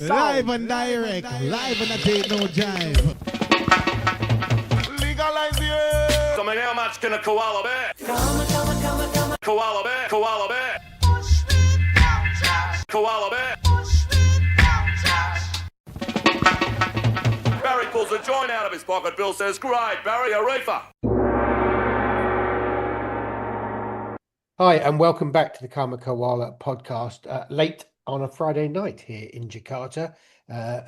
Live and direct, live and a date no jive. Legalize it. So how much can a koala bear? Koala bear, koala bear. Koala bear. Barry pulls a joint out of his pocket. Bill says, "Great, Barry, a reefer." Hi, and welcome back to the Koala Podcast. Late on a Friday night here in Jakarta,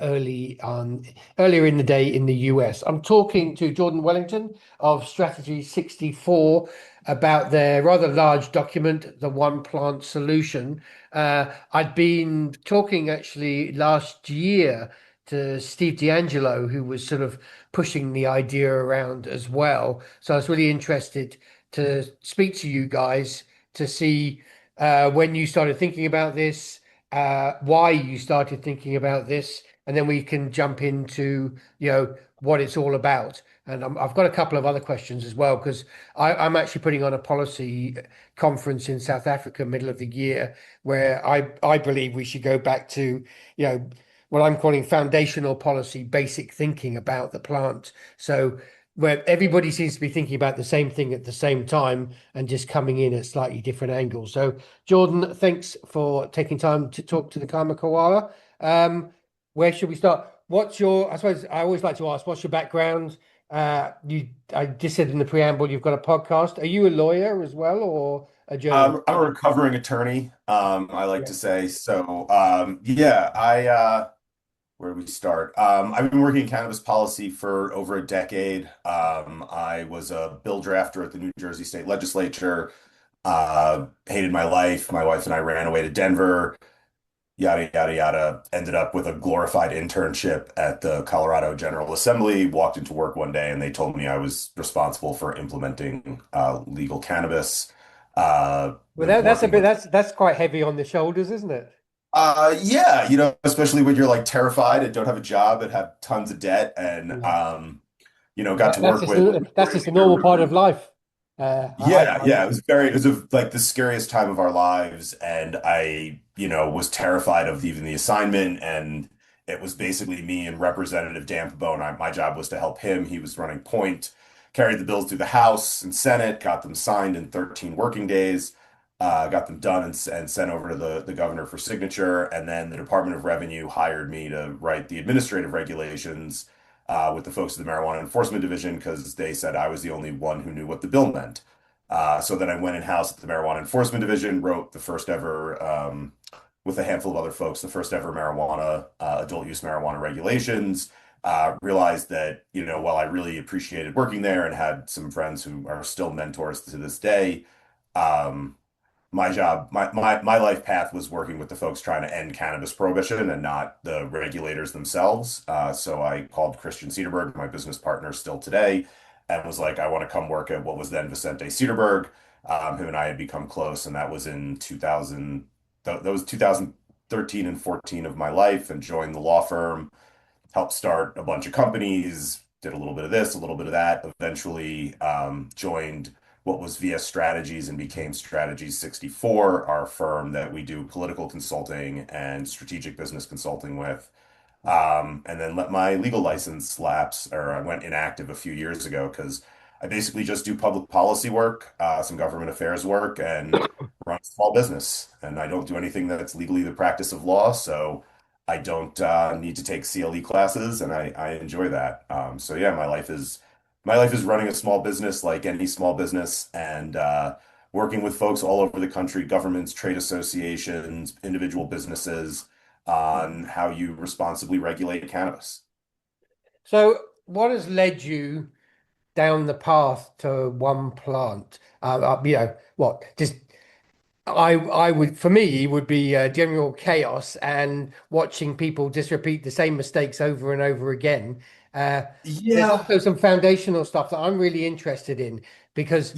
earlier in the day in the US. I'm talking to Jordan Wellington of Strategy 64 about their rather large document, the One Plant Solution. I'd been talking actually last year to Steve D'Angelo, who was sort of pushing the idea around as well. So I was really interested to speak to you guys to see when you started thinking about this, why you started thinking about this, and then we can jump into, what it's all about. And I've got a couple of other questions as well, because I'm actually putting on a policy conference in South Africa, middle of the year, where I believe we should go back to, what I'm calling foundational policy, basic thinking about the plant. So where everybody seems to be thinking about the same thing at the same time and just coming in at slightly different angles. So, Jordan, thanks for taking time to talk to the Karma Koala. Where should we start? I suppose I always like to ask, what's your background? I just said in the preamble, you've got a podcast. Are you a lawyer as well, or a journalist? I'm a recovering attorney. I like to say so. Where do we start? I've been working in cannabis policy for over a decade. I was a bill drafter at the New Jersey State Legislature. Hated my life. My wife and I ran away to Denver. Yada, yada, yada. Ended up with a glorified internship at the Colorado General Assembly. Walked into work one day and they told me I was responsible for implementing legal cannabis. Well, that's quite heavy on the shoulders, isn't it? Yeah, especially when you're like terrified and don't have a job and have tons of debt and got to work with. That's just a normal part of life. It was like the scariest time of our lives, and I, was terrified of even the assignment, and it was basically me and Representative Dan Pabon. My job was to help him. He was running point, carried the bills through the House and Senate, got them signed in 13 working days. Got them done and sent over to the governor for signature. And then the Department of Revenue hired me to write the administrative regulations with the folks of the Marijuana Enforcement Division because they said I was the only one who knew what the bill meant. So then I went in-house at the Marijuana Enforcement Division, wrote the first ever, with a handful of other folks, the first ever adult use marijuana regulations. Realized that, while I really appreciated working there and had some friends who are still mentors to this day, my job, my life path was working with the folks trying to end cannabis prohibition and not the regulators themselves. So I called Christian Cederberg, my business partner still today, and was like, I want to come work at what was then Vicente Cederberg. Him and I had become close, and that was in 2000. That was 2013 and 14 of my life, and joined the law firm, helped start a bunch of companies, did a little bit of this, a little bit of that. Eventually, joined what was VS Strategies and became Strategies 64, our firm that we do political consulting and strategic business consulting with. And then let my legal license lapse, or I went inactive a few years ago because I basically just do public policy work, some government affairs work, and run a small business. And I don't do anything that's legally the practice of law, so I don't need to take CLE classes, and I enjoy that. So yeah, my life is running a small business like any small business, and working with folks all over the country, governments, trade associations, individual businesses, on how you responsibly regulate cannabis. So what has led you down the path to One Plant? I would, for me, it would be general chaos and watching people just repeat the same mistakes over and over again. There's also some foundational stuff that I'm really interested in because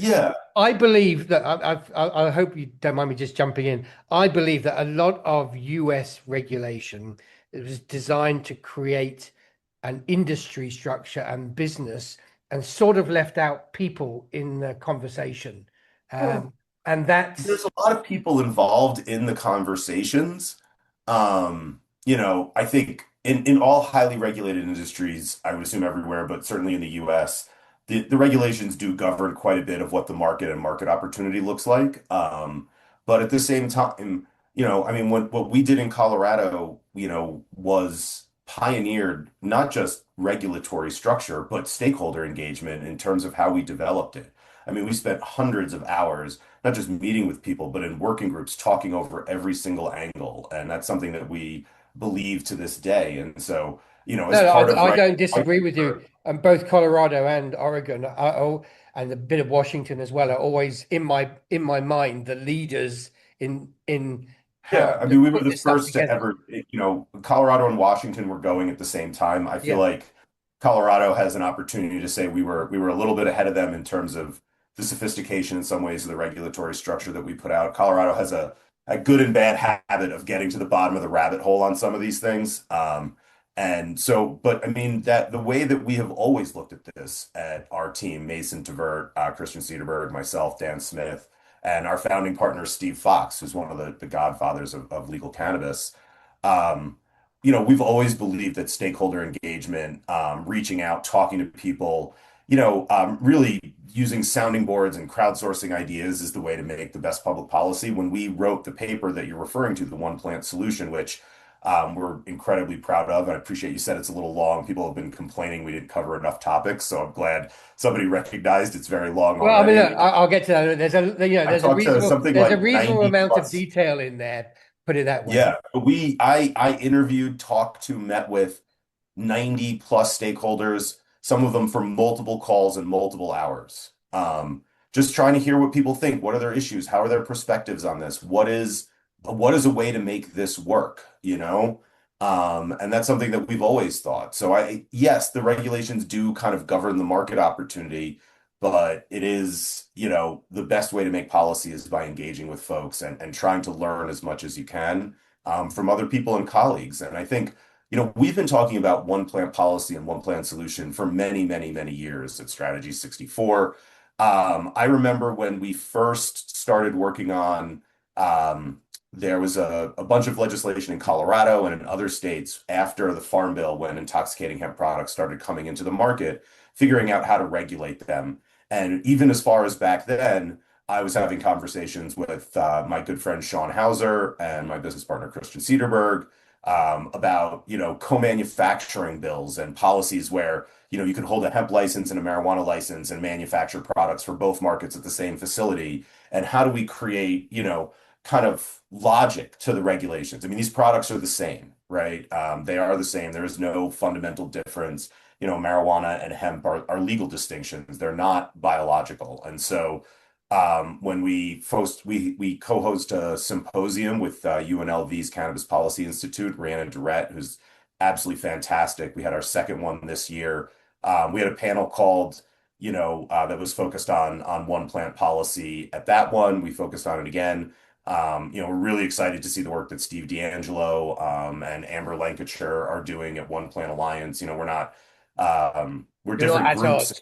I believe that I hope you don't mind me just jumping in. I believe that a lot of US regulation was designed to create an industry structure and business and sort of left out people in the conversation. And there's a lot of people involved in the conversations. I think in all highly regulated industries, I would assume everywhere, but certainly in the US, the regulations do govern quite a bit of what the market and market opportunity looks like. But at the same time, I mean, what we did in Colorado, was pioneered not just regulatory structure, but stakeholder engagement in terms of how we developed it. I mean, we spent hundreds of hours not just meeting with people, but in working groups talking over every single angle. And that's something that we believe to this day. And so, as No, no, part of I right, don't disagree with you. And both Colorado and Oregon and a bit of Washington as well are always in my mind the leaders in how yeah, I to mean, we were put the this stuff first to together. ever, Colorado and Washington were going at the same time. I feel Yeah. like Colorado has an opportunity to say we were a little bit ahead of them in terms of the sophistication in some ways of the regulatory structure that we put out. Colorado has a good and bad habit of getting to the bottom of the rabbit hole on some of these things. And so, but I mean that the way that we have always looked at this at our team, Mason Tvert, Christian Cederberg, myself, Dan Smith, and our founding partner, Steve Fox, who's one of the godfathers of legal cannabis. Um, we've always believed that stakeholder engagement, reaching out, talking to people, really using sounding boards and crowdsourcing ideas is the way to make the best public policy. When we wrote the paper that you're referring to, the One Plant Solution, which we're incredibly proud of, and I appreciate you said it's a little long. People have been complaining we didn't cover enough topics, so I'm glad somebody recognized it's very long Well, I mean, look, already. I'll get to that. I talked to something There's a like reasonable 90 amount of plus. detail in there. Put it that way. Yeah, I interviewed, talked to, met with 90 plus stakeholders, some of them for multiple calls and multiple hours. Just trying to hear what people think. What are their issues? How are their perspectives on this? What is a way to make this work, And that's something that we've always thought. So yes, the regulations do kind of govern the market opportunity, but it is, the best way to make policy is by engaging with folks and trying to learn as much as you can from other people and colleagues. And I think, we've been talking about one plant policy and one plant solution for many, many, many years at Strategy 64. I remember when we first started working on, there was a bunch of legislation in Colorado and in other states after the Farm Bill when intoxicating hemp products started coming into the market, figuring out how to regulate them. And even as far as back then, I was having conversations with my good friend Sean Hauser and my business partner Christian Cederberg about co-manufacturing bills and policies where you could hold a hemp license and a marijuana license and manufacture products for both markets at the same facility. And how do we create kind of logic to the regulations? I mean, these products are the same, right? They are the same. There is no fundamental difference. Marijuana and hemp are legal distinctions. They're not biological. And so when we co-host a symposium with UNLV's Cannabis Policy Institute, Rhiannon Durrett, who's absolutely fantastic. We had our second one this year. We had a panel called, that was focused on one plant policy. At that one, we focused on it again. We're really excited to see the work that Steve D'Angelo and Amber Lancashire are doing at One Plant Alliance. We're You're not different at groups. odds.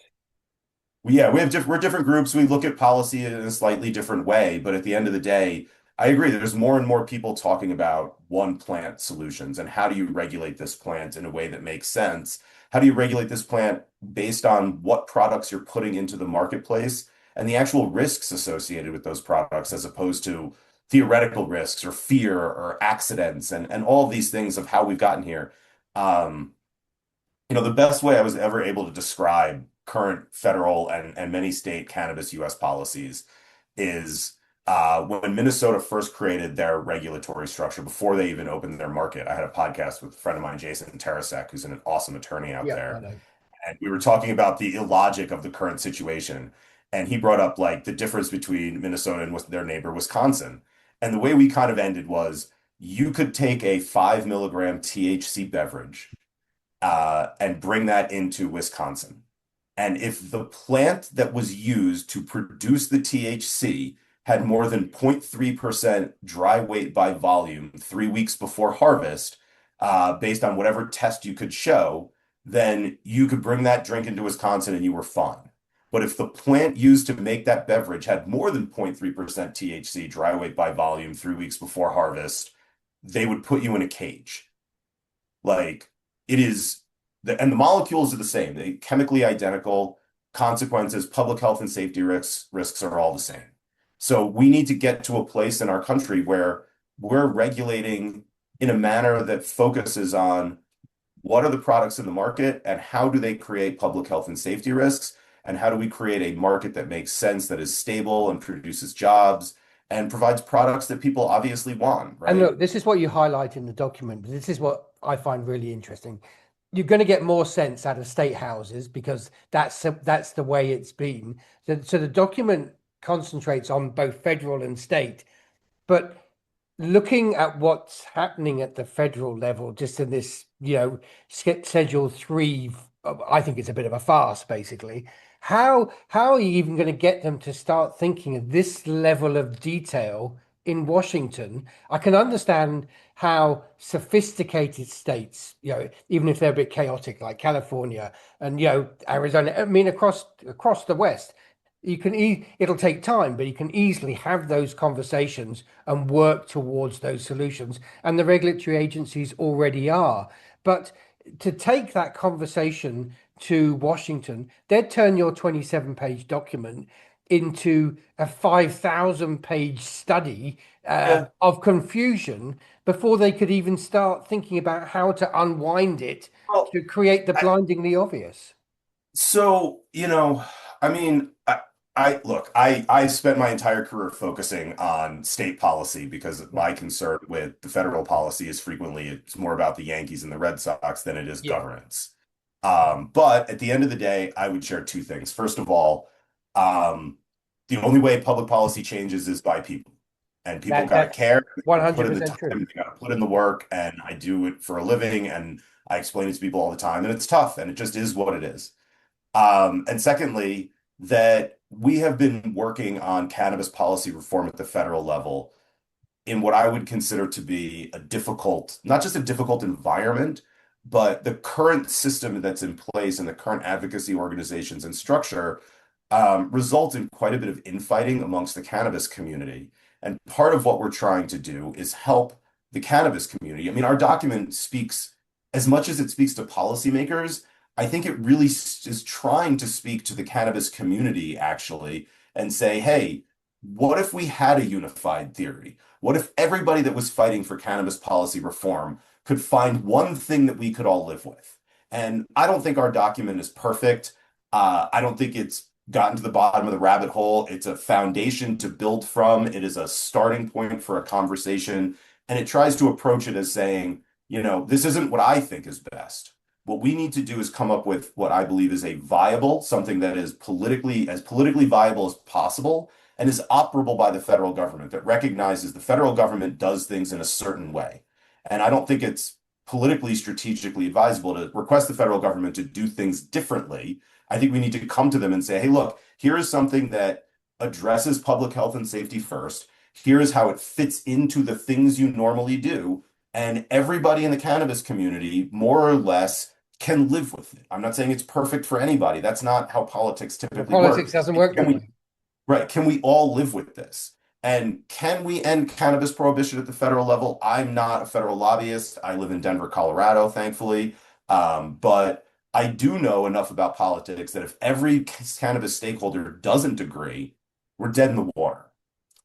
Yeah, we're different groups. We look at policy in a slightly different way, but at the end of the day, I agree. There's more and more people talking about one plant solutions and how do you regulate this plant in a way that makes sense? How do you regulate this plant based on what products you're putting into the marketplace and the actual risks associated with those products, as opposed to theoretical risks or fear or accidents and all of these things of how we've gotten here. Um, the best way I was ever able to describe current federal and many state cannabis US policies is when Minnesota first created their regulatory structure before they even opened their market. I had a podcast with a friend of mine, Jason Tarasek, who's an awesome attorney out Yeah, I there. know. And we were talking about the illogic of the current situation. And he brought up like the difference between Minnesota and their neighbor, Wisconsin. And the way we kind of ended was you could take a 5 milligram THC beverage and bring that into Wisconsin. And if the plant that was used to produce the THC had more than 0.3% dry weight by volume 3 weeks before harvest, based on whatever test you could show, then you could bring that drink into Wisconsin and you were fine. But if the plant used to make that beverage had more than 0.3% THC dry weight by volume 3 weeks before harvest, they would put you in a cage. Like it is and the molecules are the same. They chemically identical. Consequences, public health and safety risks are all the same. So we need to get to a place in our country where we're regulating in a manner that focuses on what are the products in the market and how do they create public health and safety risks, and how do we create a market that makes sense, that is stable and produces jobs and provides products that people obviously want, And right? look, this is what you highlight in the document. This is what I find really interesting. You're going to get more sense out of state houses because that's the way it's been. So the document concentrates on both federal and state, but looking at what's happening at the federal level, just in this, Schedule 3, I think it's a bit of a farce, basically. How are you even going to get them to start thinking of this level of detail in Washington? I can understand how sophisticated states, even if they're a bit chaotic, like California and Arizona, I mean across the West, it'll take time, but you can easily have those conversations and work towards those solutions, and the regulatory agencies already are. But to take that conversation to Washington, they'd turn your 27-page document into a 5,000-page study of confusion before they could even start thinking about how to unwind it Well, to create the blindingly obvious. So, I mean, I look, I spent my entire career focusing on state policy because my concern with the federal policy is frequently it's more about the Yankees and the Red Sox than it is Yeah, governance. But at the end of the day, I would share two things. First of all, um, the only way public policy changes is by people. And people got to that's care, they gotta put in the 100% time, true. they got to put in the work, and I do it for a living, and I explain it to people all the time, and it's tough, and it just is what it is. And secondly, that we have been working on cannabis policy reform at the federal level in what I would consider to be a difficult, not just a difficult environment, but the current system that's in place and the current advocacy organizations and structure result in quite a bit of infighting amongst the cannabis community. And part of what we're trying to do is help the cannabis community. I mean, our document speaks, as much as it speaks to policymakers, I think it really is trying to speak to the cannabis community actually and say, hey, what if we had a unified theory? What if everybody that was fighting for cannabis policy reform could find one thing that we could all live with? And I don't think our document is perfect. I don't think it's gotten to the bottom of the rabbit hole. It's a foundation to build from. It is a starting point for a conversation. And it tries to approach it as saying, this isn't what I think is best. What we need to do is come up with what I believe is a viable, something that is politically viable as possible and is operable by the federal government, that recognizes the federal government does things in a certain way. And I don't think it's politically strategically advisable to request the federal government to do things differently. I think we need to come to them and say, hey, look, here is something that addresses public health and safety first. Here is how it fits into the things you normally do. And everybody in the cannabis community, more or less, can live with it. I'm not saying it's perfect for anybody. That's not how politics typically work. Politics doesn't work that way. Right. Can we all live with this? And can we end cannabis prohibition at the federal level? I'm not a federal lobbyist. I live in Denver, Colorado, thankfully. But I do know enough about politics that if every cannabis stakeholder doesn't agree, we're dead in the water.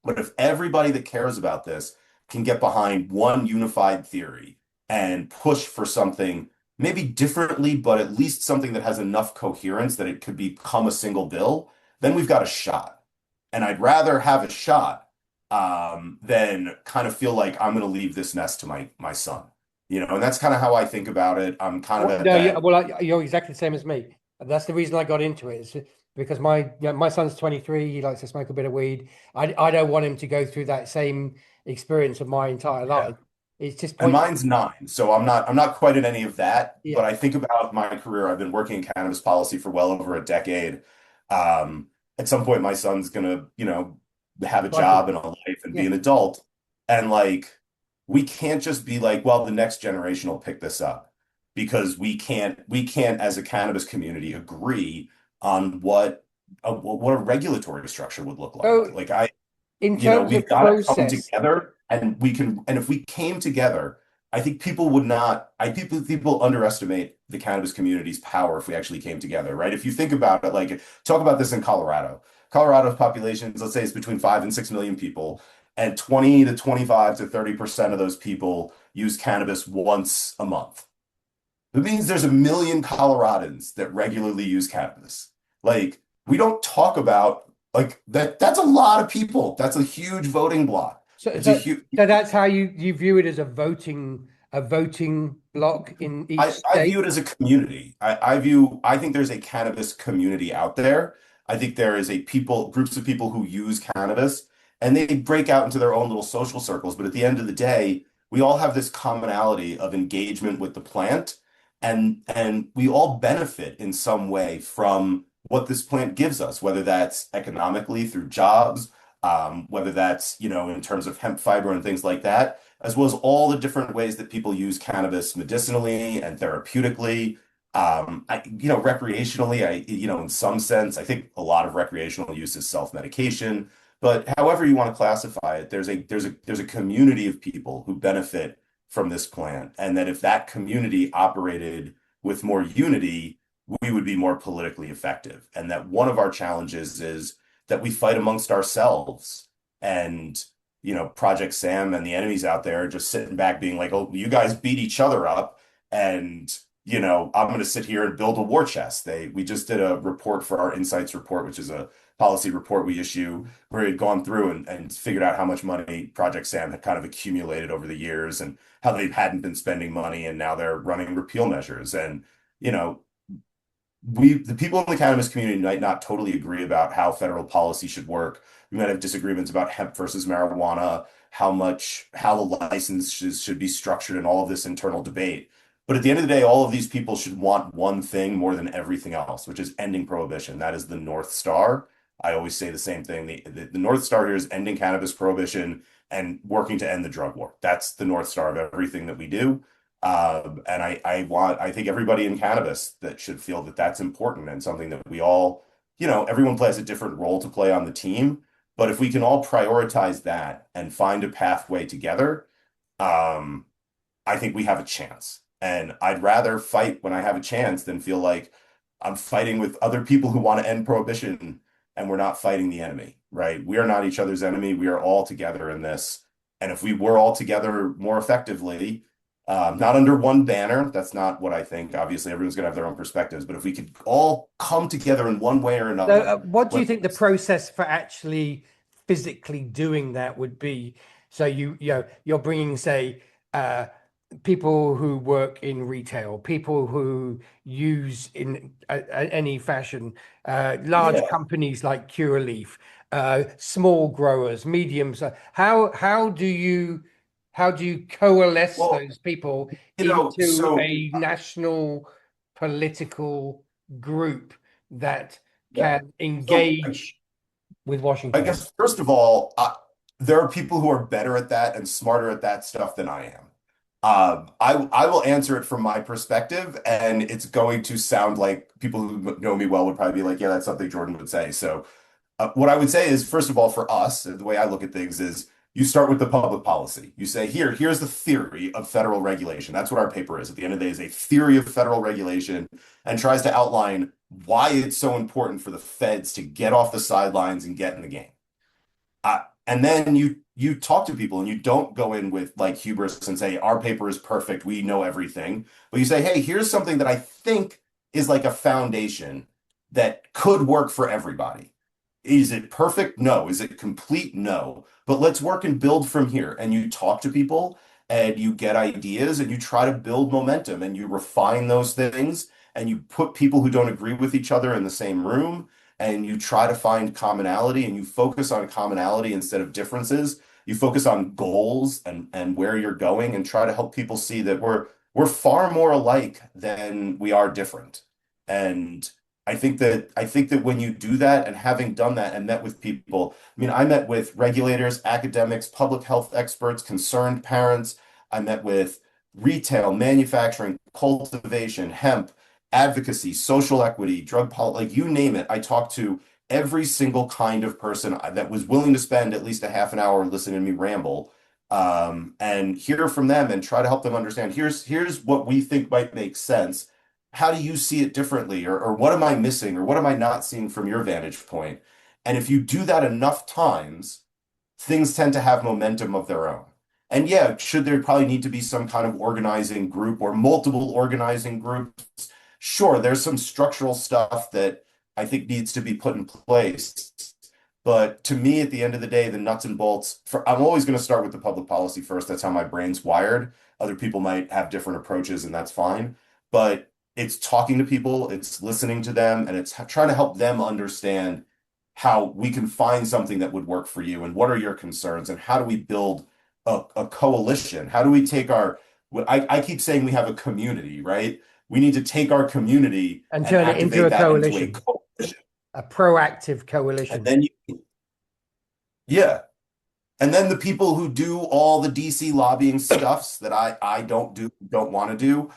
But if everybody that cares about this can get behind one unified theory and push for something maybe differently, but at least something that has enough coherence that it could become a single bill, then we've got a shot. And I'd rather have a shot than kind of feel like I'm going to leave this nest to my son. And that's kind of how I think about it. I'm kind of at that. You're exactly the same as me. That's the reason I got into it, is because my son's 23. He likes to smoke a bit of weed. I don't want him to go through that same experience of my entire life. It's just and mine's 9, so I'm not quite in any of that. Yeah. But I think about my career. I've been working in cannabis policy for well over a decade. At some point, my son's gonna, have a job and a life and be an adult. And we can't just be like, well, the next generation will pick this up, because we can't as a cannabis community agree on what a regulatory structure would look like. So, in terms we've of got to come process, together, and if we came together people underestimate the cannabis community's power if we actually came together, right? If you think about it, like talk about this in Colorado. Colorado's population, let's say, is between 5 and 6 million people, and 20 to 25 to 30% of those people use cannabis once a month. That means there's 1 million Coloradans that regularly use cannabis. Like, we don't talk about like that. That's a lot of people. That's a huge voting block. So, It's a so, huge. so that's how you view it, as a voting block in each I state. view it as a community. I think there's a cannabis community out there. I think there is groups of people who use cannabis, and they break out into their own little social circles. But at the end of the day, we all have this commonality of engagement with the plant, and we all benefit in some way from what this plant gives us, whether that's economically through jobs, whether that's, in terms of hemp fiber and things like that, as well as all the different ways that people use cannabis medicinally and therapeutically. Recreationally, in some sense, I think a lot of recreational use is self-medication, but however you want to classify it, there's a community of people who benefit from this plant. And that if that community operated with more unity, we would be more politically effective. And that one of our challenges is that we fight amongst ourselves. And, Project Sam and the enemies out there are just sitting back being like, oh, you guys beat each other up. And, I'm going to sit here and build a war chest. We just did a report for our Insights report, which is a policy report we issue, where we had gone through and figured out how much money Project Sam had kind of accumulated over the years and how they hadn't been spending money. And now they're running repeal measures. And, the people in the cannabis community might not totally agree about how federal policy should work. We might have disagreements about hemp versus marijuana, how the licenses should be structured, and all of this internal debate. But at the end of the day, all of these people should want one thing more than everything else, which is ending prohibition. That is the North Star. I always say the same thing. The North Star here is ending cannabis prohibition and working to end the drug war. That's the North Star of everything that we do. And I think everybody in cannabis that should feel that that's important and something that we all, everyone plays a different role to play on the team. But if we can all prioritize that and find a pathway together, I think we have a chance. And I'd rather fight when I have a chance than feel like I'm fighting with other people who want to end prohibition and we're not fighting the enemy, right? We are not each other's enemy. We are all together in this. And if we were all together more effectively, not under one banner, that's not what I think. Obviously, everyone's going to have their own perspectives, but if we could all come together in one way or another. So, what do you think the process for actually physically doing that would be? So you're bringing, say, people who work in retail, people who use in any fashion, large companies like Curaleaf, small growers, mediums. How do you coalesce those people into a national political group that can engage with Washington? I guess, first of all, there are people who are better at that and smarter at that stuff than I am. I will answer it from my perspective, and it's going to sound like people who know me well would probably be like, yeah, that's something Jordan would say. So what I would say is, first of all, for us, the way I look at things is you start with the public policy. You say, here's the theory of federal regulation. That's what our paper is. At the end of the day, is a theory of federal regulation and tries to outline why it's so important for the feds to get off the sidelines and get in the game. And then you talk to people, and you don't go in with like hubris and say, our paper is perfect, we know everything. But you say, hey, here's something that I think is like a foundation that could work for everybody. Is it perfect? No. Is it complete? No. But let's work and build from here. And you talk to people and you get ideas and you try to build momentum and you refine those things and you put people who don't agree with each other in the same room and you try to find commonality and you focus on commonality instead of differences. You focus on goals and where you're going and try to help people see that we're far more alike than we are different. And I think that when you do that, and having done that and met with people, I met with regulators, academics, public health experts, concerned parents. I met with retail, manufacturing, cultivation, hemp, advocacy, social equity, drug policy, like you name it. I talked to every single kind of person that was willing to spend at least a half an hour listening to me ramble. and hear from them and try to help them understand, here's what we think might make sense. How do you see it differently? Or what am I missing? Or what am I not seeing from your vantage point? And if you do that enough times, things tend to have momentum of their own. And yeah, should there probably need to be some kind of organizing group or multiple organizing groups? Sure, there's some structural stuff that I think needs to be put in place. But to me, at the end of the day, the nuts and bolts, I'm always going to start with the public policy first. That's how my brain's wired. Other people might have different approaches, and that's fine. But it's talking to people, it's listening to them, and it's trying to help them understand how we can find something that would work for you and what are your concerns and how do we build a coalition? How do we take I keep saying we have a community, right? We need to take our community and turn it into a coalition, a proactive coalition. And then yeah. And then the people who do all the DC lobbying stuffs that I don't want to do,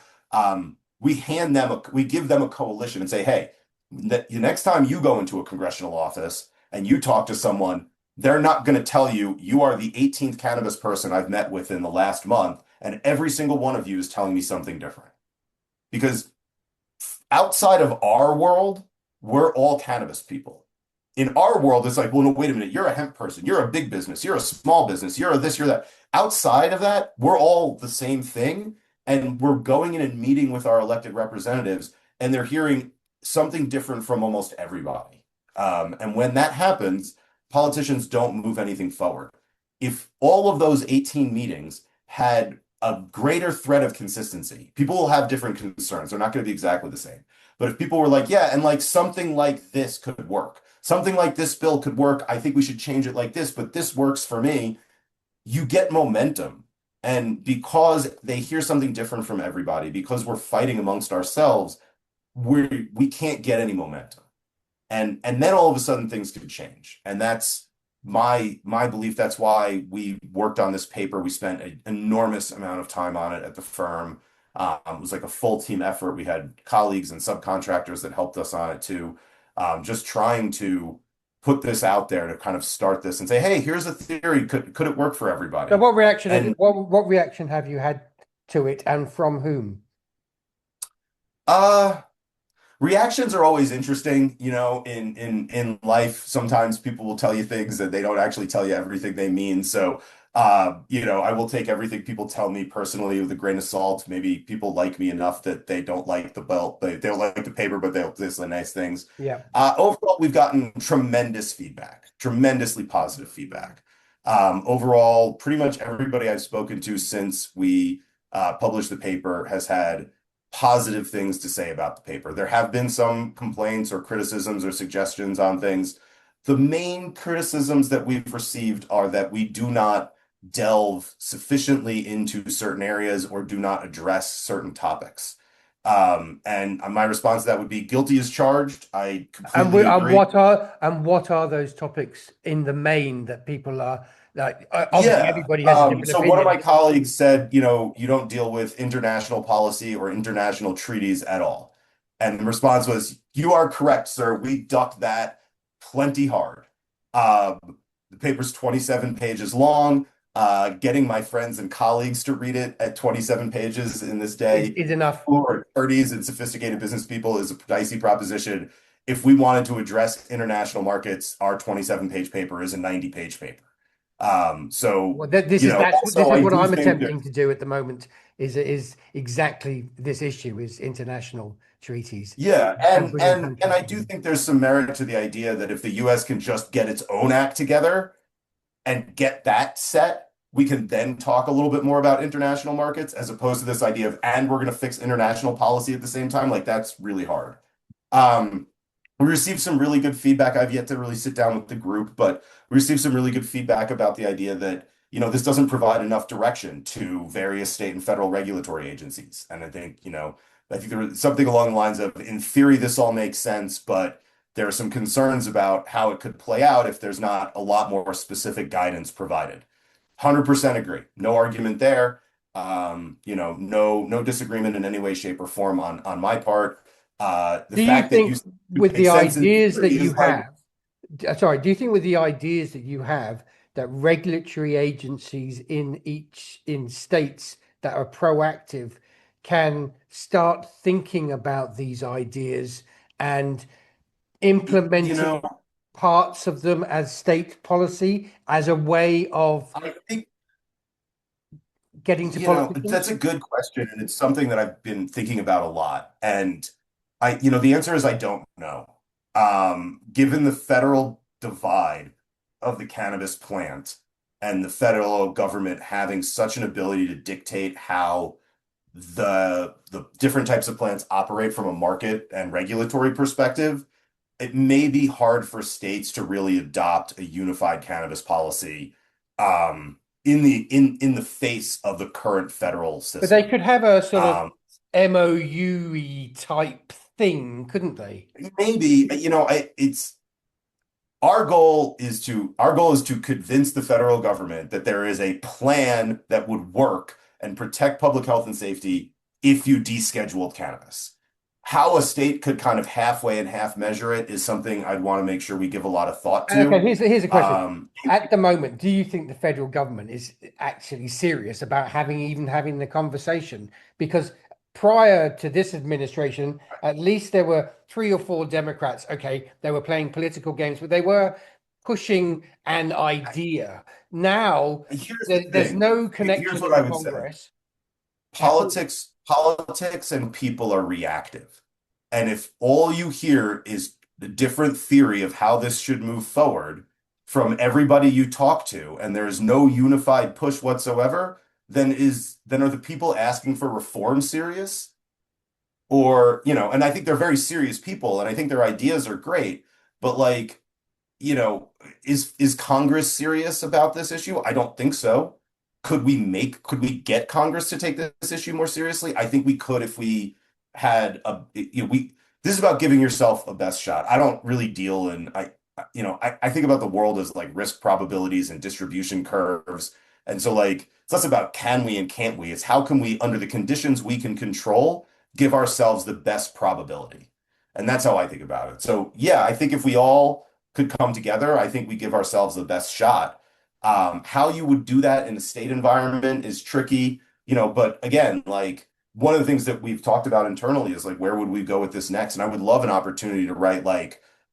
we give them a coalition and say, hey, next time you go into a congressional office and you talk to someone, they're not going to tell you, you are the 18th cannabis person I've met with in the last month, and every single one of you is telling me something different. Because outside of our world, we're all cannabis people. In our world, it's like, well, no, wait a minute, you're a hemp person, you're a big business, you're a small business, you're a this, you're that. Outside of that, we're all the same thing, and we're going in and meeting with our elected representatives, and they're hearing something different from almost everybody. And when that happens, politicians don't move anything forward. If all of those 18 meetings had a greater thread of consistency, people will have different concerns. They're not going to be exactly the same. But if people were like, yeah, and like something like this could work, something like this bill could work, I think we should change it like this, but this works for me, you get momentum. And because they hear something different from everybody, because we're fighting amongst ourselves, we can't get any momentum. And then all of a sudden things could change. And that's my belief. That's why we worked on this paper. We spent an enormous amount of time on it at the firm. It was like a full team effort. We had colleagues and subcontractors that helped us on it too. Just trying to put this out there to kind of start this and say, hey, here's a theory. Could it work for everybody? So what reaction have you had to it, and from whom? Reactions are always interesting, in life. Sometimes people will tell you things that they don't actually tell you everything they mean. So, I will take everything people tell me personally with a grain of salt. Maybe people like me enough that they don't like the belt, they don't like the paper, but they'll say the nice things. Yeah. Overall, we've gotten tremendous feedback, tremendously positive feedback. Overall, pretty much everybody I've spoken to since we published the paper has had positive things to say about the paper. There have been some complaints or criticisms or suggestions on things. The main criticisms that we've received are that we do not delve sufficiently into certain areas or do not address certain topics. And my response to that would be guilty as charged. I completely agree. What are those topics in the main that people are like? Obviously, everybody has a different opinion. One of my colleagues said, you don't deal with international policy or international treaties at all. And the response was, you are correct, sir. We ducked that plenty hard. The paper's 27 pages long. Getting my friends and colleagues to read it at 27 pages in this day is enough. For attorneys and sophisticated business people is a dicey proposition. If we wanted to address international markets, our 27-page paper is a 90-page paper. This is what I'm attempting to do at the moment. Is exactly this issue is international treaties. Yeah, and I do think there's some merit to the idea that if the U.S. can just get its own act together and get that set, we can then talk a little bit more about international markets, as opposed to this idea of, and we're going to fix international policy at the same time. Like, that's really hard. We received some really good feedback. I've yet to really sit down with the group, but we received some really good feedback about the idea that, this doesn't provide enough direction to various state and federal regulatory agencies. And I think there was something along the lines of, in theory, this all makes sense, but there are some concerns about how it could play out if there's not a lot more specific guidance provided. 100% agree. No argument there. No disagreement in any way, shape, or form on my part. Do you think with the ideas that you have, that regulatory agencies in states that are proactive can start thinking about these ideas and implementing parts of them as state policy as a way of I think, getting to politicians? that's a good question, and it's something that I've been thinking about a lot. And the answer is I don't know. Given the federal divide of the cannabis plant and the federal government having such an ability to dictate how the different types of plants operate from a market and regulatory perspective, it may be hard for states to really adopt a unified cannabis policy in the face of the current federal system. But they could have a sort of MOU type thing, couldn't they? Maybe, our goal is to convince the federal government that there is a plan that would work and protect public health and safety if you descheduled cannabis. How a state could kind of halfway and half measure it is something I'd want to make sure we give a lot of thought to. Okay, here's a question. At the moment, do you think the federal government is actually serious about having the conversation? Because prior to this administration, at least there were 3 or 4 Democrats. Okay, they were playing political games, but they were pushing an idea. Now, there's no connection Here's what I to would Congress. say. Politics and people are reactive. And if all you hear is the different theory of how this should move forward from everybody you talk to, and there's no unified push whatsoever, then are the people asking for reform serious? Or, and I think they're very serious people, and I think their ideas are great, but is Congress serious about this issue? I don't think so. Could we get Congress to take this issue more seriously? I think we could if we had this is about giving yourself a best shot. I don't really deal in, I think about the world as like risk probabilities and distribution curves. And so it's less about can we and can't we, it's how can we, under the conditions we can control, give ourselves the best probability. And that's how I think about it. So yeah, I think if we all could come together, I think we give ourselves the best shot. How you would do that in a state environment is tricky, but again, one of the things that we've talked about internally is where would we go with this next? And I would love an opportunity to write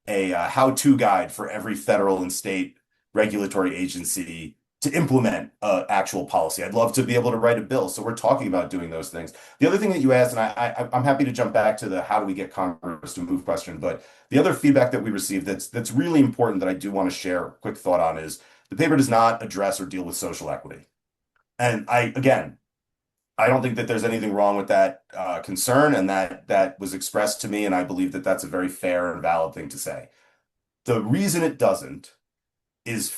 a how-to guide for every federal and state regulatory agency to implement actual policy. I'd love to be able to write a bill. So we're talking about doing those things. The other thing that you asked, and I'm happy to jump back to the how do we get Congress to move question, but the other feedback that we received that's really important that I do want to share a quick thought on is the paper does not address or deal with social equity. And I don't think that there's anything wrong with that concern, and that was expressed to me, and I believe that that's a very fair and valid thing to say. The reason it doesn't is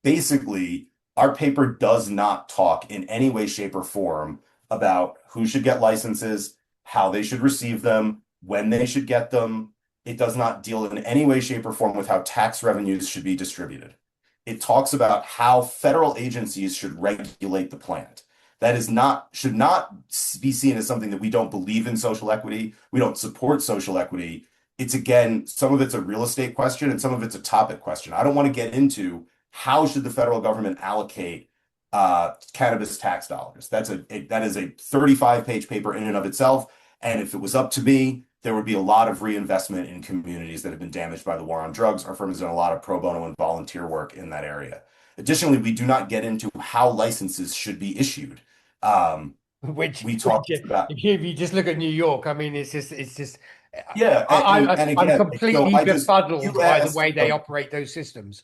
basically our paper does not talk in any way, shape, or form about who should get licenses, how they should receive them, when they should get them. It does not deal in any way, shape, or form with how tax revenues should be distributed. It talks about how federal agencies should regulate the plant. That should not be seen as something that we don't believe in social equity. We don't support social equity. It's, again, some of it's a real estate question and some of it's a topic question. I don't want to get into how should the federal government allocate cannabis tax dollars. That is a 35-page paper in and of itself. And if it was up to me, there would be a lot of reinvestment in communities that have been damaged by the war on drugs. Our firm has done a lot of pro bono and volunteer work in that area. Additionally, we do not get into how licenses should be issued. Which we talked about. If you just look at New York, I mean, it's just. Yeah, I'm completely befuddled by the way they operate those systems.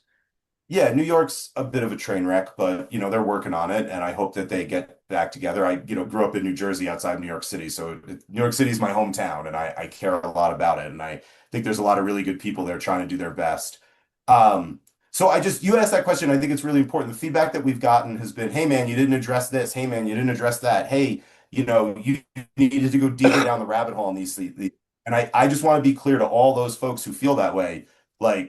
Yeah, New York's a bit of a train wreck, but they're working on it, and I hope that they get back together. I grew up in New Jersey outside New York City, so New York City is my hometown, and I care a lot about it, and I think there's a lot of really good people there trying to do their best. So you asked that question. I think it's really important. The feedback that we've gotten has been, hey man, you didn't address this. Hey man, you didn't address that. Hey, you needed to go deeper down the rabbit hole on these. And I just want to be clear to all those folks who feel that way. There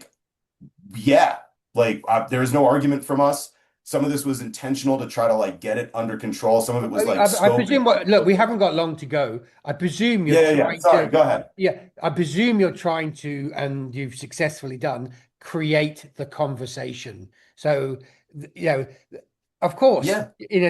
is no argument from us. Some of this was intentional to try to get it under control. Some of it was I presume. Look, we haven't got long to go. I presume you're. Sorry, go ahead. Yeah, I presume you're trying to, and you've successfully done, create the conversation. So, of course, in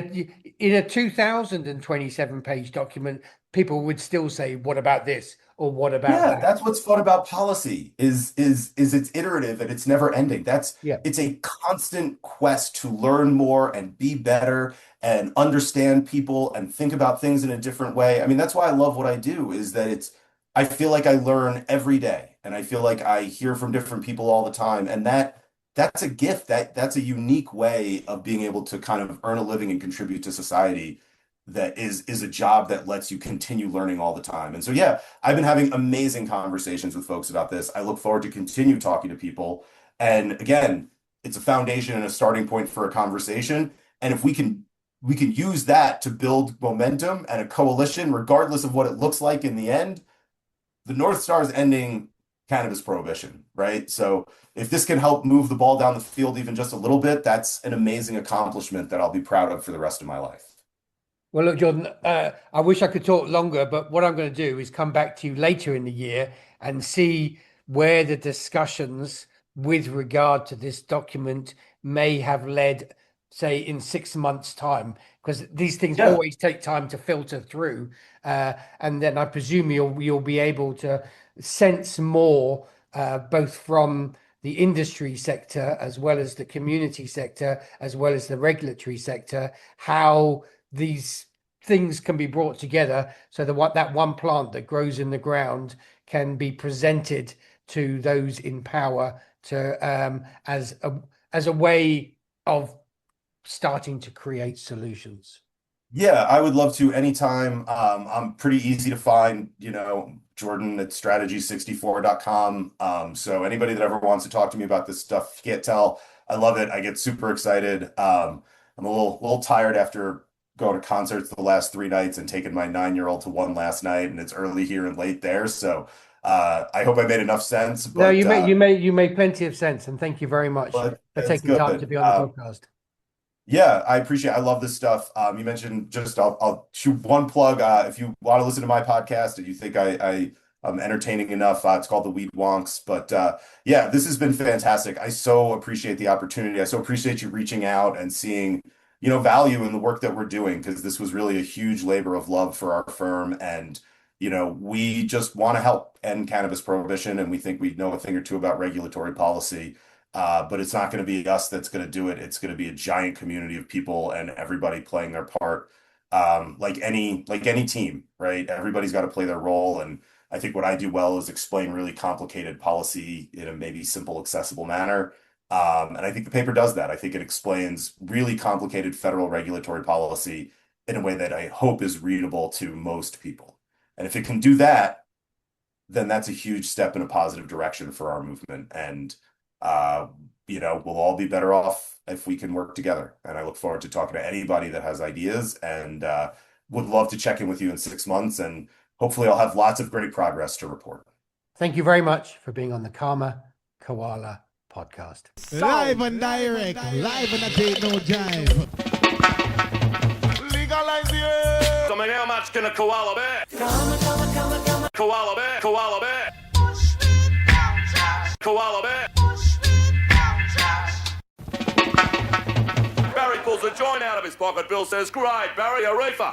a 2027-page document, people would still say, "What about this?" or "What about that?" That's what's fun about policy is it's iterative and it's never ending. It's a constant quest to learn more and be better and understand people and think about things in a different way. I mean, that's why I love what I do, is that I feel like I learn every day, and I feel like I hear from different people all the time, and that's a gift. That's a unique way of being able to kind of earn a living and contribute to society. That is a job that lets you continue learning all the time. And so, I've been having amazing conversations with folks about this. I look forward to continue talking to people. And again, it's a foundation and a starting point for a conversation. And if we can use that to build momentum and a coalition, regardless of what it looks like in the end, the North Star is ending cannabis prohibition, right? So if this can help move the ball down the field even just a little bit, that's an amazing accomplishment that I'll be proud of for the rest of my life. Well, look, Jordan, I wish I could talk longer, but what I'm going to do is come back to you later in the year and see where the discussions with regard to this document may have led, say, in 6 months' time, because these things always take time to filter through. And then I presume you'll be able to sense more, both from the industry sector as well as the community sector, as well as the regulatory sector, how these things can be brought together so that one plant that grows in the ground can be presented to those in power to as a way of starting to create solutions. Yeah, I would love to anytime. I'm pretty easy to find, Jordan at strategy64.com. So anybody that ever wants to talk to me about this stuff, if you can't tell, I love it. I get super excited. I'm a little tired after going to concerts the last 3 nights and taking my 9-year-old to one last night, and it's early here and late there. So I hope I made enough sense. But, no, you made plenty of sense, and thank you very much for taking time to be on the podcast. Yeah, I appreciate it. I love this stuff. You mentioned I'll shoot one plug. If you want to listen to my podcast and you think I'm entertaining enough, it's called the Wonks. But this has been fantastic. I so appreciate the opportunity. I so appreciate you reaching out and seeing, value in the work that we're doing, because this was really a huge labor of love for our firm. And, we just want to help end cannabis prohibition, and we think we know a thing or two about regulatory policy. But it's not going to be us that's going to do it. It's going to be a giant community of people and everybody playing their part. Like any team, right? Everybody's got to play their role. And I think what I do well is explain really complicated policy in a maybe simple, accessible manner. And I think the paper does that. I think it explains really complicated federal regulatory policy in a way that I hope is readable to most people. And if it can do that, then that's a huge step in a positive direction for our movement. And we'll all be better off if we can work together. And I look forward to talking to anybody that has ideas, and would love to check in with you in 6 months. And hopefully I'll have lots of great progress to report. Thank you very much for being on the Koala Podcast. Live and direct, live and a date, no jive. Legalize the coming how much can a koala bear? Koala bear, koala bear. Koala bear. Barry pulls a joint out of his pocket. Bill says, "Great, Barry, a reefer."